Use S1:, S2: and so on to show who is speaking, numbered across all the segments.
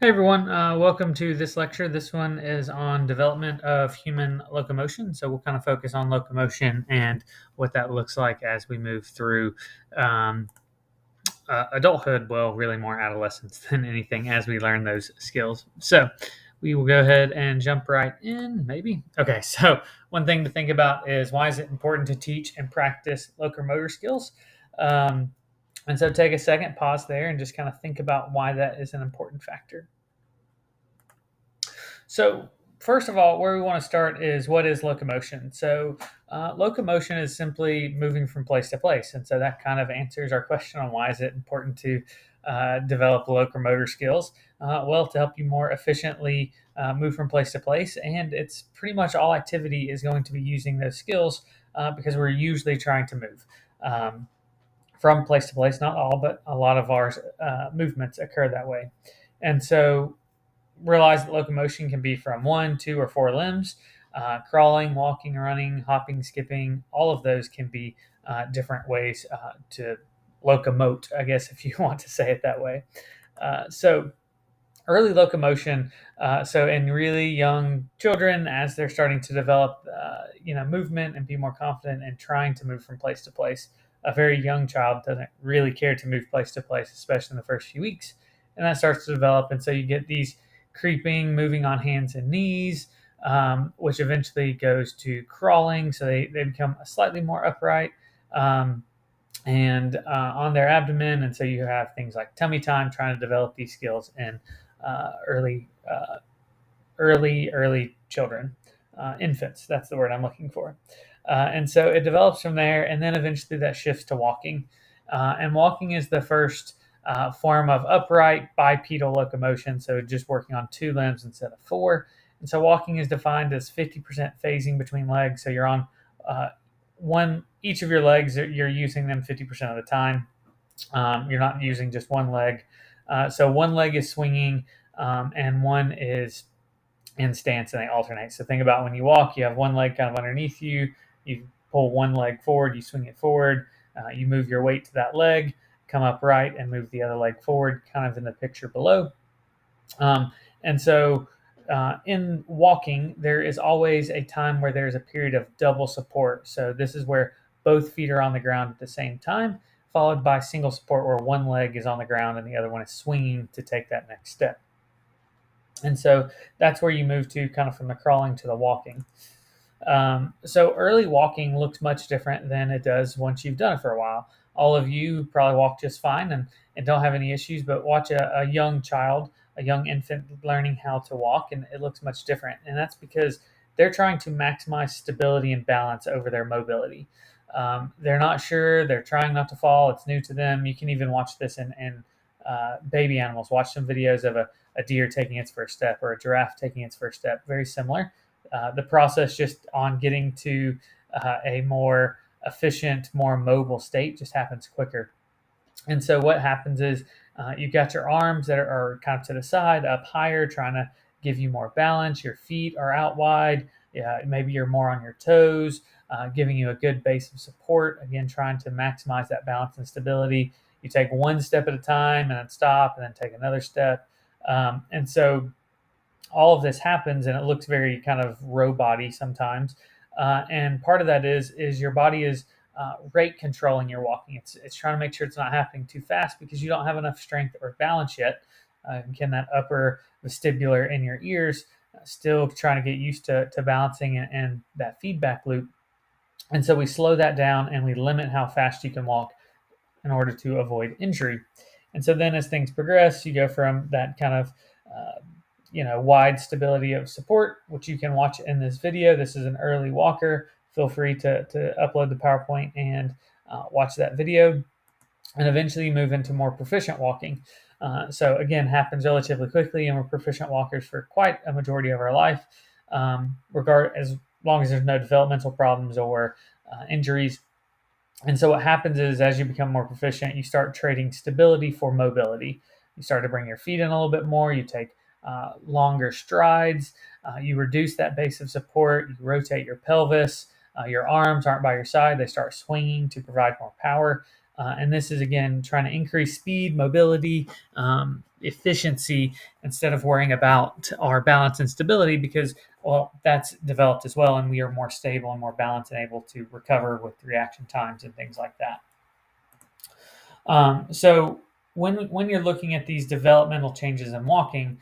S1: Hey everyone, welcome to this lecture. This one is on development of human locomotion. So we'll kind of focus on locomotion and what that looks like as we move through um, adulthood. Well, really more adolescence than anything as we learn those skills. So we will go ahead and jump right in, maybe. Okay, so one thing to think about is why is it important to teach and practice locomotor skills? Um, and so take a second, pause there, and just kind of think about why that is an important factor. So, first of all, where we want to start is what is locomotion? So, locomotion is simply moving from place to place. And so that kind of answers our question on why is it important to develop locomotor skills? Well, to help you more efficiently move from place to place. And it's pretty much all activity is going to be using those skills because we're usually trying to move. From place to place, not all, but a lot of our movements occur that way. And so realize that locomotion can be from one, two, or four limbs. Crawling, walking, running, hopping, skipping, all of those can be different ways to locomote, I guess, if you want to say it that way. So, early locomotion. So, in really young children, as they're starting to develop, movement and be more confident in trying to move from place to place, a very young child doesn't really care to move place to place, especially in the first few weeks, and that starts to develop. And so, you get these creeping, moving on hands and knees, which eventually goes to crawling. So they become slightly more upright. And on their abdomen. And so you have things like tummy time, trying to develop these skills in early, early children, infants. That's the word I'm looking for. And so it develops from there, and then eventually that shifts to walking. And walking is the first form of upright bipedal locomotion, so just working on two limbs instead of four. And so walking is defined as 50% phasing between legs. So you're on one each of your legs. You're using them 50% of the time. You're not using just one leg. So one leg is swinging, and one is in stance, and they alternate. So think about when you walk, you have one leg kind of underneath you. You pull one leg forward, you swing it forward, you move your weight to that leg, come upright, and move the other leg forward, kind of in the picture below. And so in walking, there is always a time where there's a period of double support. So this is where both feet are on the ground at the same time, followed by single support where one leg is on the ground and the other one is swinging to take that next step. And so that's where you move to kind of from the crawling to the walking. So early walking looks much different than it does once you've done it for a while. All of you probably walk just fine and don't have any issues, but watch a young child, a young infant learning how to walk, and it looks much different. And that's because they're trying to maximize stability and balance over their mobility. They're not sure, they're trying not to fall, it's new to them. You can even watch this in baby animals. Watch some videos of a deer taking its first step or a giraffe taking its first step, very similar. The process just on getting to a more efficient, more mobile state just happens quicker. And so what happens is you've got your arms that are kind of to the side, up higher, trying to give you more balance. Your feet are out wide. Yeah, maybe you're more on your toes, giving you a good base of support. Again, trying to maximize that balance and stability. You take one step at a time and then stop and then take another step. And so all of this happens and it looks very kind of robot-y sometimes. And part of that is your body is rate controlling your walking. It's trying to make sure it's not happening too fast because you don't have enough strength or balance yet. Again, that upper vestibular in your ears still trying to get used to balancing and that feedback loop. And so we slow that down and we limit how fast you can walk in order to avoid injury. And so then as things progress, you go from that kind of wide stability of support, which you can watch in this video. This is an early walker. Feel free to upload the PowerPoint and watch that video, and eventually move into more proficient walking. So again, happens relatively quickly, and we're proficient walkers for quite a majority of our life, as long as there's no developmental problems or injuries. And so what happens is as you become more proficient, you start trading stability for mobility. You start to bring your feet in a little bit more. You take longer strides. You reduce that base of support. You rotate your pelvis. Your arms aren't by your side. They start swinging to provide more power. And this is, again, trying to increase speed, mobility, efficiency, instead of worrying about our balance and stability, because, well, that's developed as well, and we are more stable and more balanced and able to recover with reaction times and things like that. So when you're looking at these developmental changes in walking,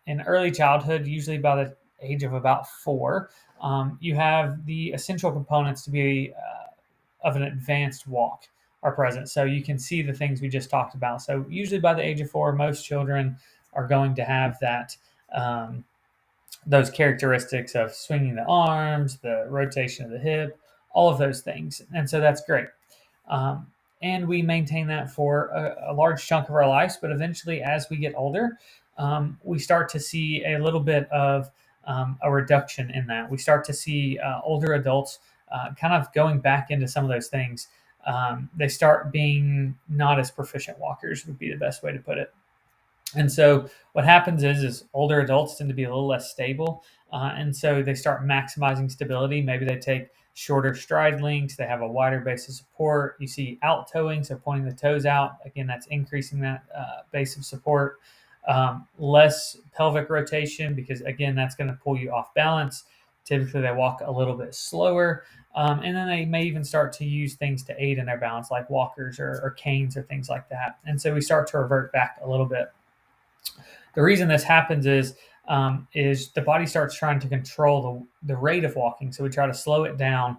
S1: in early childhood, usually by the age of about 4, you have the essential components to be of an advanced walk are present. So you can see the things we just talked about. So usually by the age of 4, most children are going to have that. Those characteristics of swinging the arms, the rotation of the hip, all of those things. And so that's great. Um, and we maintain that for a large chunk of our lives. But eventually, as we get older, we start to see a little bit of a reduction in that. We start to see older adults kind of going back into some of those things. They start being not as proficient walkers, would be the best way to put it. And so what happens is older adults tend to be a little less stable, and so they start maximizing stability. Maybe they take shorter stride lengths. They have a wider base of support. You see out toeing, so pointing the toes out. Again, that's increasing that base of support. Less pelvic rotation, because again, that's going to pull you off balance. Typically, they walk a little bit slower, and then they may even start to use things to aid in their balance, like walkers or canes or things like that. And so we start to revert back a little bit. The reason this happens is the body starts trying to control the rate of walking. So we try to slow it down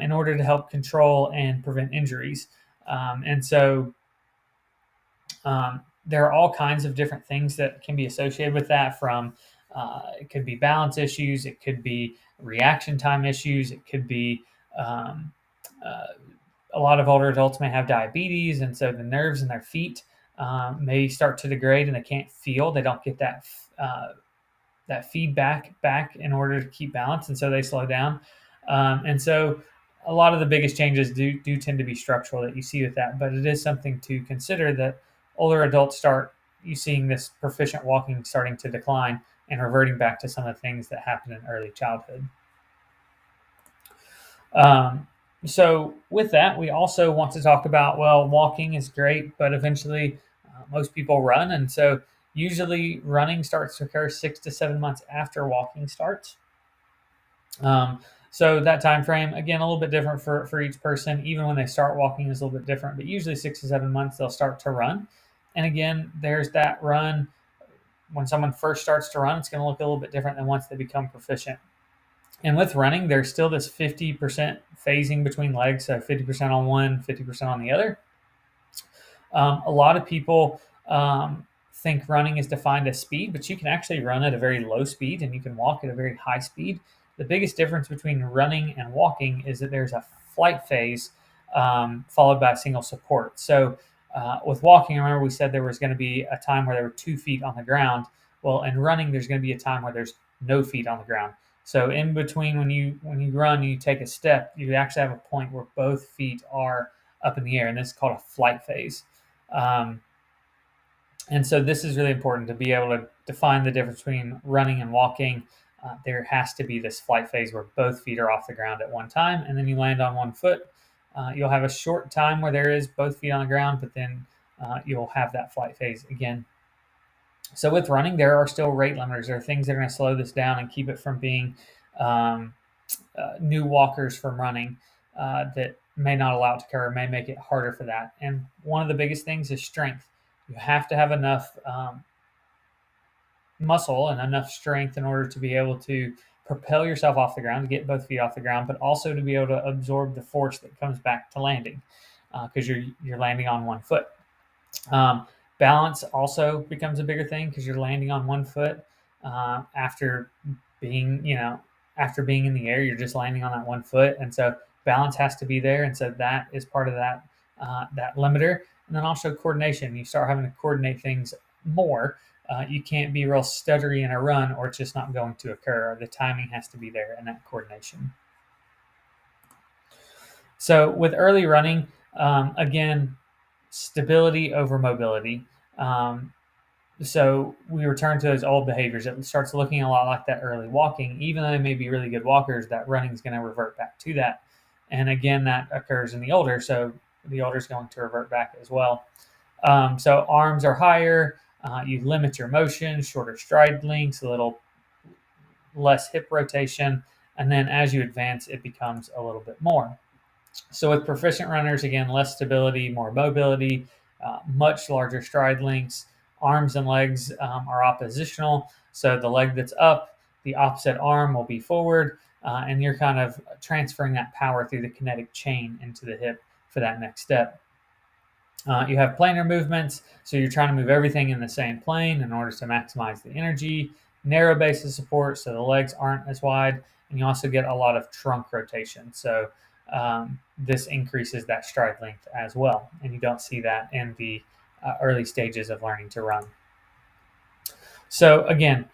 S1: in order to help control and prevent injuries. And so there are all kinds of different things that can be associated with that. From it could be balance issues, it could be reaction time issues, it could be uh, a lot of older adults may have diabetes, and so the nerves in their feet may start to degrade, and they can't feel. They don't get that feedback back in order to keep balance, and so they slow down. And so a lot of the biggest changes do tend to be structural that you see with that, but it is something to consider that older adults start you seeing this proficient walking starting to decline and reverting back to some of the things that happened in early childhood. Um, so with that, we also want to talk about, well, walking is great, but eventually most people run, and so usually running starts to occur 6 to 7 months after walking starts. Um, so that time frame, again, a little bit different for each person. Even when they start walking is a little bit different, but usually 6 to 7 months they'll start to run. And again, there's that run. When someone first starts to run, it's going to look a little bit different than once they become proficient. And with running, there's still this 50% phasing between legs, so 50% on one, 50% on the other. A lot of people think running is defined as speed, but you can actually run at a very low speed and you can walk at a very high speed. The biggest difference between running and walking is that there's a flight phase followed by a single support. So with walking, remember we said there was going to be a time where there were 2 feet on the ground. Well, in running, there's going to be a time where there's no feet on the ground. So in between, when you run and you take a step, you actually have a point where both feet are up in the air, and this is called a flight phase. Um, and so this is really important to be able to define the difference between running and walking. There has to be this flight phase where both feet are off the ground at one time, and then you land on one foot. You'll have a short time where there is both feet on the ground, but then you'll have that flight phase again. So with running, there are still rate limiters. There are things that are going to slow this down and keep it from being um, new walkers from running that may not allow it to occur, may make it harder for that. And one of the biggest things is strength. You have to have enough muscle and enough strength in order to be able to propel yourself off the ground, to get both feet off the ground, but also to be able to absorb the force that comes back to landing, because you're landing on one foot. Balance also becomes a bigger thing because you're landing on one foot after being, after being in the air, you're just landing on that one foot, and so balance has to be there, and so that is part of that limiter. And then also coordination. You start having to coordinate things more. You can't be real stuttery in a run, or it's just not going to occur. The timing has to be there, and that coordination. So with early running, again, stability over mobility. So we return to those old behaviors. It starts looking a lot like that early walking. Even though they may be really good walkers, that running is going to revert back to that. And again, that occurs in the older. So The older is going to revert back as well. So arms are higher. You limit your motion, shorter stride lengths, a little less hip rotation, and then as you advance, it becomes a little bit more. So with proficient runners, again, less stability, more mobility, much larger stride lengths. Arms and legs are oppositional. So the leg that's up, the opposite arm will be forward, and you're kind of transferring that power through the kinetic chain into the hip for that next step. You have planar movements, so you're trying to move everything in the same plane in order to maximize the energy. Narrow base of support, so the legs aren't as wide, and you also get a lot of trunk rotation. So this increases that stride length as well, and you don't see that in the early stages of learning to run. So again,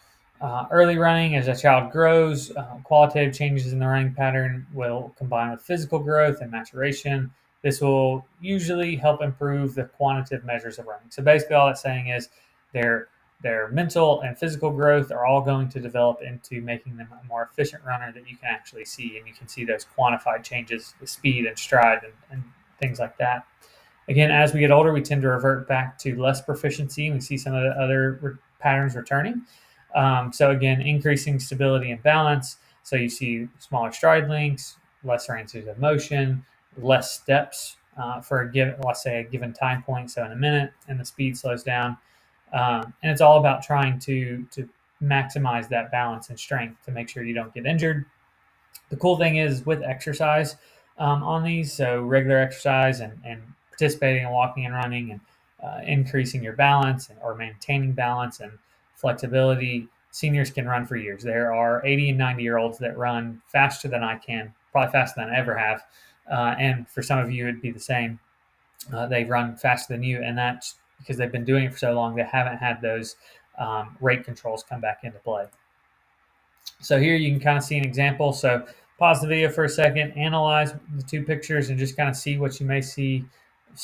S1: early running, as a child grows, qualitative changes in the running pattern will combine with physical growth and maturation. This will usually help improve the quantitative measures of running. So basically, all it's saying is their mental and physical growth are all going to develop into making them a more efficient runner that you can actually see, and you can see those quantified changes with speed and stride and things like that. Again, as we get older, we tend to revert back to less proficiency, and we see some of the other patterns returning. So again, increasing stability and balance. So you see smaller stride lengths, lesser ranges of motion, less steps for a given, let's say, a given time point. So in a minute, and the speed slows down. And it's all about trying to maximize that balance and strength to make sure you don't get injured. The cool thing is with exercise on these, so regular exercise and participating in walking and running and increasing your balance or maintaining balance and flexibility, seniors can run for years. There are 80 and 90-year-olds that run faster than I can, probably faster than I ever have. And for some of you, it'd be the same. They run faster than you, and that's because they've been doing it for so long, they haven't had those rate controls come back into play. So here you can kind of see an example. So pause the video for a second, analyze the two pictures, and just kind of see what you may see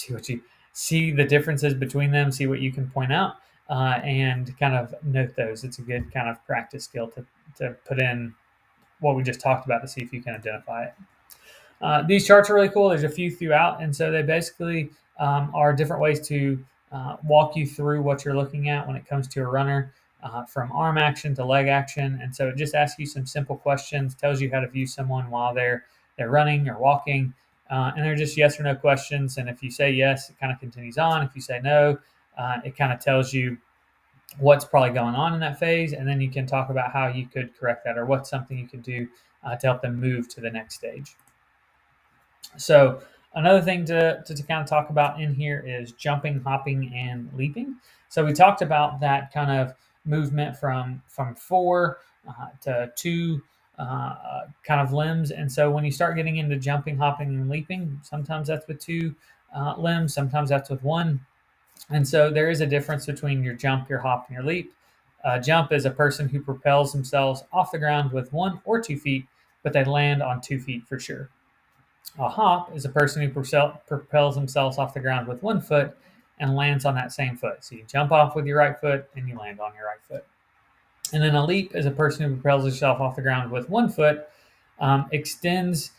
S1: the differences between them, see what you can point out, and kind of note those. It's a good kind of practice skill to put in what we just talked about to see if you can identify it. These charts are really cool. There's a few throughout, and so they basically are different ways to walk you through what you're looking at when it comes to a runner. From arm action to leg action, and so it just asks you some simple questions, tells you how to view someone while they're running or walking, and they're just yes or no questions. And if you say yes, it kind of continues on. If you say no, it kind of tells you what's probably going on in that phase, and then you can talk about how you could correct that or what's something you could do to help them move to the next stage. So another thing to kind of talk about in here is jumping, hopping, and leaping. So we talked about that kind of movement from 4 to 2 kind of limbs. And so when you start getting into jumping, hopping, and leaping, sometimes that's with 2 limbs, sometimes that's with 1. And so there is a difference between your jump, your hop, and your leap. Jump is a person who propels themselves off the ground with 1 or 2 feet, but they land on 2 feet for sure. A hop is a person who propels themselves off the ground with 1 foot and lands on that same foot. So you jump off with your right foot and you land on your right foot. And then a leap is a person who propels himself off the ground with 1 foot, extends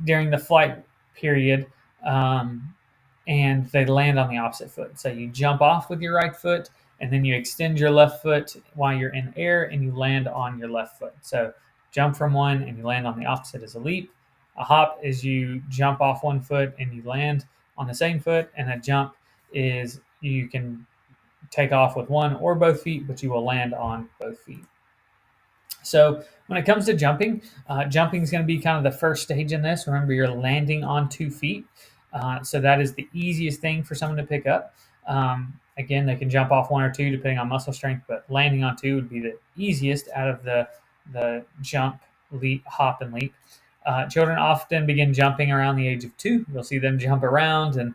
S1: during the flight period, and they land on the opposite foot. So you jump off with your right foot, and then you extend your left foot while you're in air, and you land on your left foot. So jump from one and you land on the opposite is a leap. A hop is you jump off 1 foot and you land on the same foot, and a jump is you can take off with 1 or both feet, but you will land on both feet. So when it comes to jumping, jumping is going to be kind of the first stage in this. Remember, you're landing on 2 feet. So that is the easiest thing for someone to pick up. Again, they can jump off 1 or 2 depending on muscle strength, but landing on 2 would be the easiest out of the jump, leap, hop, and leap. Children often begin jumping around the age of 2. You'll see them jump around, and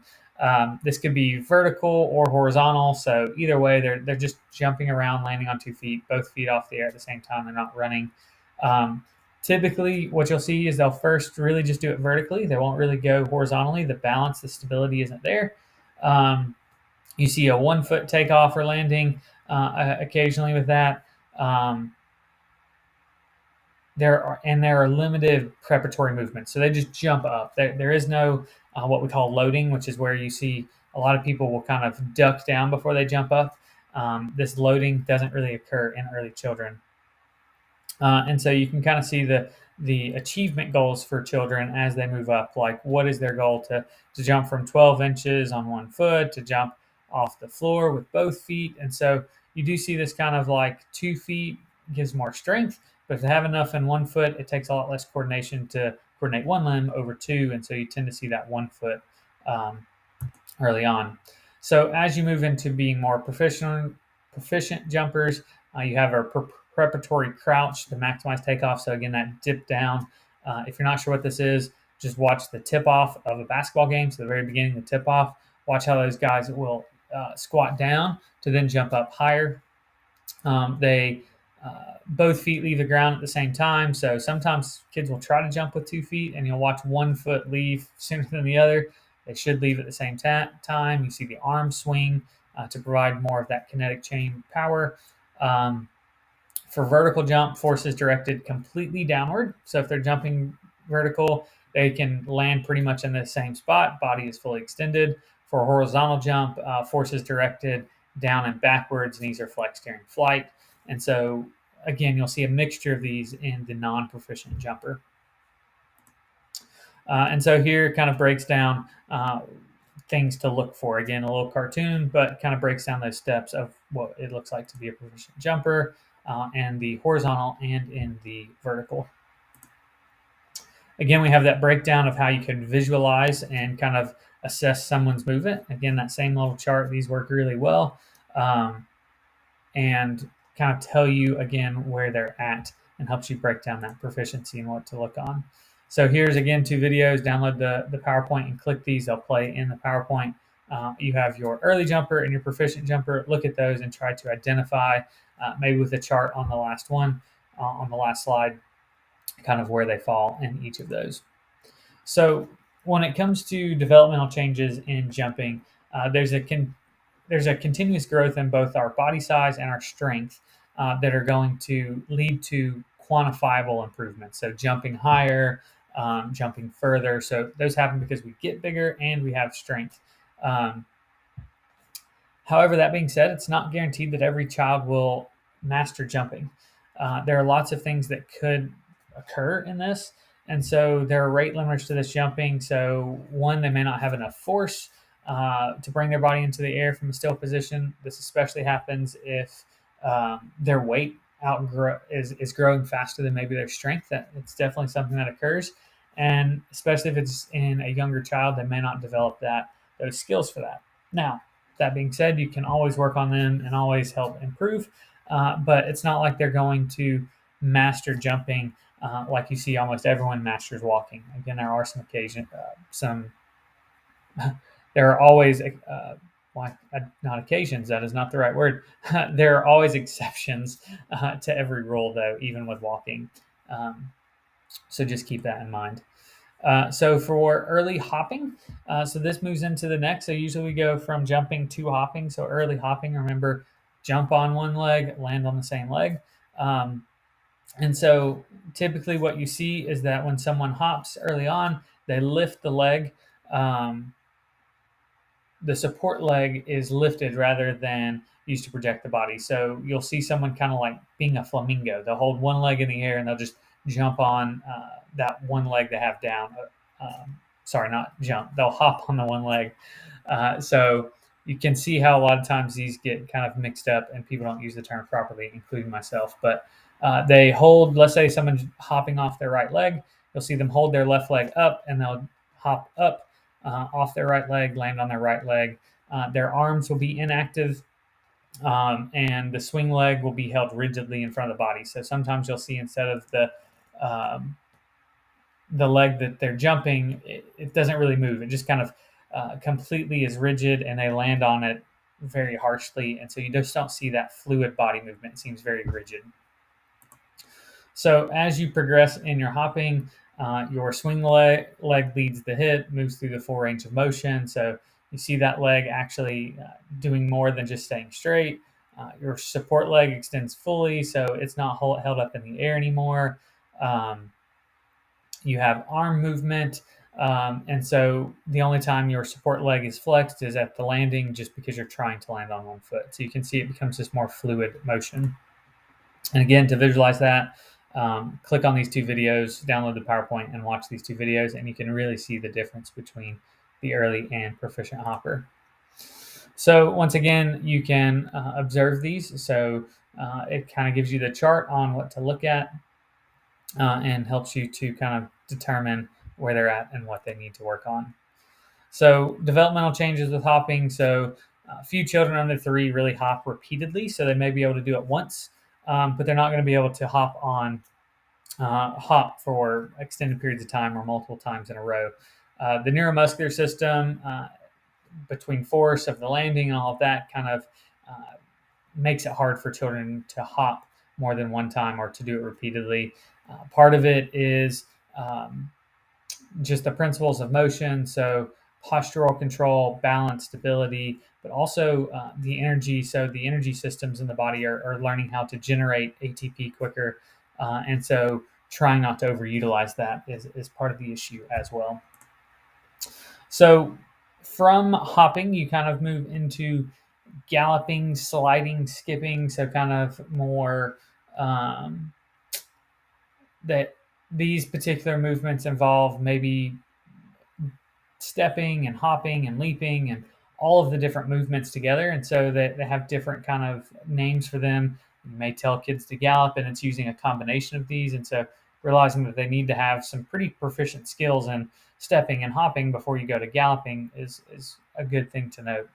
S1: this could be vertical or horizontal. So either way, they're just jumping around, landing on 2 feet, both feet off the air at the same time. They're not running. Typically, what you'll see is they'll first really just do it vertically. They won't really go horizontally. The balance, the stability isn't there. You see a 1 foot takeoff or landing occasionally with that. There are limited preparatory movements, so they just jump up. There is no what we call loading, which is where you see a lot of people will kind of duck down before they jump up. This loading doesn't really occur in early children. And so you can kind of see the achievement goals for children as they move up. Like, what is their goal to jump from 12 inches on one foot, to jump off the floor with both feet? And so you do see this kind of like 2 feet gives more strength, but to have enough in 1 foot, it takes a lot less coordination to coordinate one limb over two. And so you tend to see that 1 foot um, early on. So as you move into being more proficient jumpers, you have a preparatory crouch to maximize takeoff. So again, that dip down. If you're not sure what this is, just watch the tip off of a basketball game. So the very beginning, the tip off. Watch how those guys will squat down to then jump up higher. They both feet leave the ground at the same time. So sometimes kids will try to jump with 2 feet, and you'll watch 1 foot leave sooner than the other. They should leave at the same time. You see the arm swing to provide more of that kinetic chain power. For vertical jump, force is directed completely downward. So if they're jumping vertical, they can land pretty much in the same spot. Body is fully extended. For a horizontal jump, force is directed down and backwards. Knees are flexed during flight. And so, again, you'll see a mixture of these in the non-proficient jumper. And so here kind of breaks down things to look for. Again, a little cartoon, but kind of breaks down those steps of what it looks like to be a proficient jumper, and the horizontal and in the vertical. Again, we have that breakdown of how you can visualize and kind of assess someone's movement. Again, that same little chart, these work really well, and kind of tell you, again, where they're at and helps you break down that proficiency and what to look on. So here's, again, 2 videos. Download the PowerPoint and click these. They'll play in the PowerPoint. You have your early jumper and your proficient jumper. Look at those and try to identify, maybe with a chart on the last one, on the last slide, kind of where they fall in each of those. So when it comes to developmental changes in jumping, there's a continuous growth in both our body size and our strength that are going to lead to quantifiable improvements. So jumping higher, jumping further. So those happen because we get bigger and we have strength. However, that being said, it's not guaranteed that every child will master jumping. There are lots of things that could occur in this. And so there are rate limiters to this jumping. So one, they may not have enough force to bring their body into the air from a still position. This especially happens if their weight is growing faster than maybe their strength. It's definitely something that occurs. And especially if it's in a younger child, they may not develop those skills for that. Now, that being said, you can always work on them and always help improve. But it's not like they're going to master jumping like you see almost everyone masters walking. Again, there are some occasions, there are always, not occasions, that is not the right word. There are always exceptions to every rule, though, even with walking. So just keep that in mind. So for early hopping, so this moves into the next. So usually we go from jumping to hopping. So early hopping, remember, jump on one leg, land on the same leg. And so typically what you see is that when someone hops early on, they lift the leg. The support leg is lifted rather than used to project the body. So you'll see someone kind of like being a flamingo. They'll hold one leg in the air and they'll just jump on that one leg they have down. Sorry, not jump. They'll hop on the one leg. So you can see how a lot of times these get kind of mixed up and people don't use the term properly, including myself. But they hold, let's say someone's hopping off their right leg. You'll see them hold their left leg up and they'll hop up off their right leg, land on their right leg. Their arms will be inactive, and the swing leg will be held rigidly in front of the body. So sometimes you'll see instead of the leg that they're jumping, it doesn't really move. It just kind of completely is rigid, and they land on it very harshly. And so you just don't see that fluid body movement. It seems very rigid. So as you progress in your hopping, your swing leg leads the hip, moves through the full range of motion. So you see that leg actually doing more than just staying straight. Your support leg extends fully, so it's not held up in the air anymore. You have arm movement. And so the only time your support leg is flexed is at the landing, just because you're trying to land on one foot. So you can see it becomes this more fluid motion. And again, to visualize that, click on these two videos, download the PowerPoint, and watch these two videos, and you can really see the difference between the early and proficient hopper. So once again, you can observe these. So it kind of gives you the chart on what to look at and helps you to kind of determine where they're at and what they need to work on. So developmental changes with hopping. So a few children under 3 really hop repeatedly, so they may be able to do it once, but they're not going to be able to hop for extended periods of time or multiple times in a row. The neuromuscular system, between force of the landing and all of that, kind of makes it hard for children to hop more than one time or to do it repeatedly. Part of it is just the principles of motion, so postural control, balance, stability, but also the energy. So the energy systems in the body are learning how to generate ATP quicker, and so trying not to overutilize that is part of the issue as well. So from hopping, you kind of move into galloping, sliding, skipping, so kind of more that these particular movements involve maybe stepping and hopping and leaping and all of the different movements together. And so they have different kind of names for them. You may tell kids to gallop, and it's using a combination of these. And so realizing that they need to have some pretty proficient skills in stepping and hopping before you go to galloping is a good thing to note.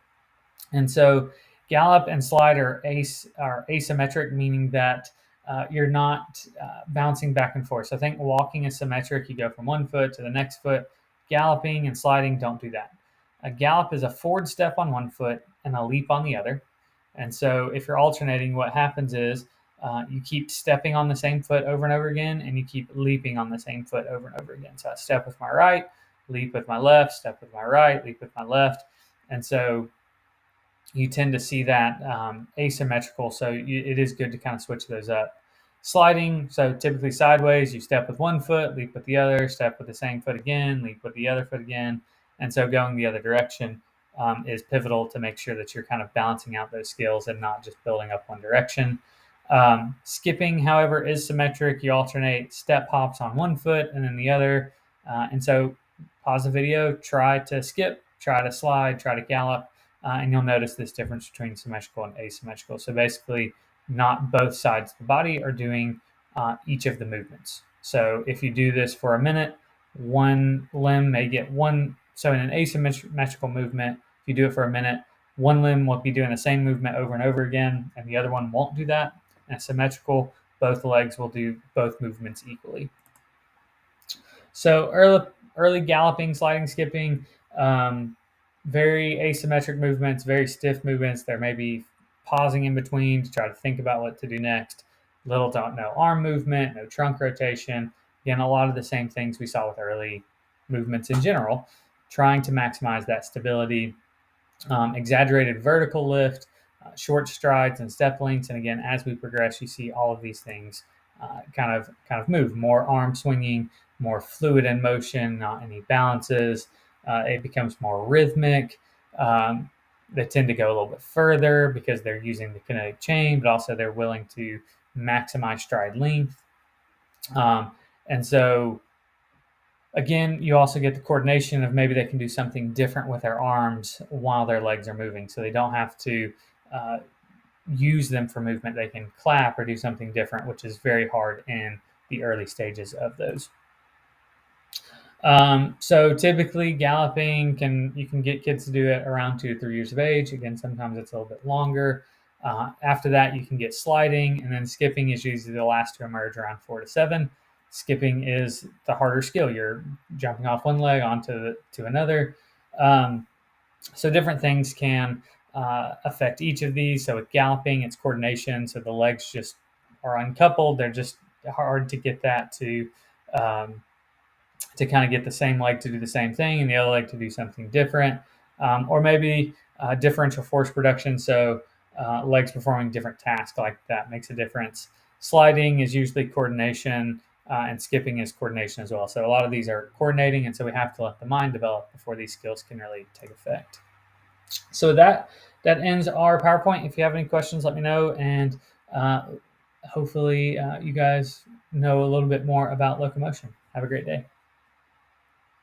S1: And so gallop and slide are asymmetric, meaning that you're not bouncing back and forth. So I think walking is symmetric. You go from one foot to the next foot. Galloping and sliding don't do that. A gallop is a forward step on one foot and a leap on the other. And so if you're alternating, what happens is you keep stepping on the same foot over and over again, and you keep leaping on the same foot over and over again. So I step with my right, leap with my left, step with my right, leap with my left. And so you tend to see that asymmetrical. So it is good to kind of switch those up. Sliding, so typically sideways, you step with one foot, leap with the other, step with the same foot again, leap with the other foot again. And so going the other direction is pivotal to make sure that you're kind of balancing out those skills and not just building up one direction. Skipping, however, is symmetric. You alternate step hops on one foot and then the other. And so pause the video, try to skip, try to slide, try to gallop. And you'll notice this difference between symmetrical and asymmetrical. So basically, not both sides of the body are doing each of the movements. So if you do this for a minute, one limb may get one. So in an asymmetrical movement, if you do it for a minute, one limb will be doing the same movement over and over again, and the other one won't do that. And symmetrical, both legs will do both movements equally. So early galloping, sliding, skipping, very asymmetric movements, very stiff movements. There may be pausing in between to try to think about what to do next. Little to no arm movement, no trunk rotation. Again, a lot of the same things we saw with early movements in general, trying to maximize that stability. Exaggerated vertical lift, short strides and step lengths. And again, as we progress, you see all of these things kind of move. More arm swinging, more fluid in motion, not any balances. It becomes more rhythmic. They tend to go a little bit further because they're using the kinetic chain, but also they're willing to maximize stride length. And so, again, you also get the coordination of maybe they can do something different with their arms while their legs are moving. So they don't have to use them for movement. They can clap or do something different, which is very hard in the early stages of those. So typically galloping you can get kids to do it around 2 to 3 years of age. Again, sometimes it's a little bit longer. After that, you can get sliding, and then skipping is usually the last to emerge around 4 to 7. Skipping is the harder skill. You're jumping off one leg onto another. So different things can affect each of these. So with galloping, it's coordination. So the legs just are uncoupled. They're just hard to get that to kind of get the same leg to do the same thing and the other leg to do something different. Or maybe differential force production. So legs performing different tasks like that makes a difference. Sliding is usually coordination. and skipping is coordination as well. So a lot of these are coordinating, and so we have to let the mind develop before these skills can really take effect. So that ends our PowerPoint. If you have any questions, let me know, and hopefully you guys know a little bit more about locomotion. Have a great day.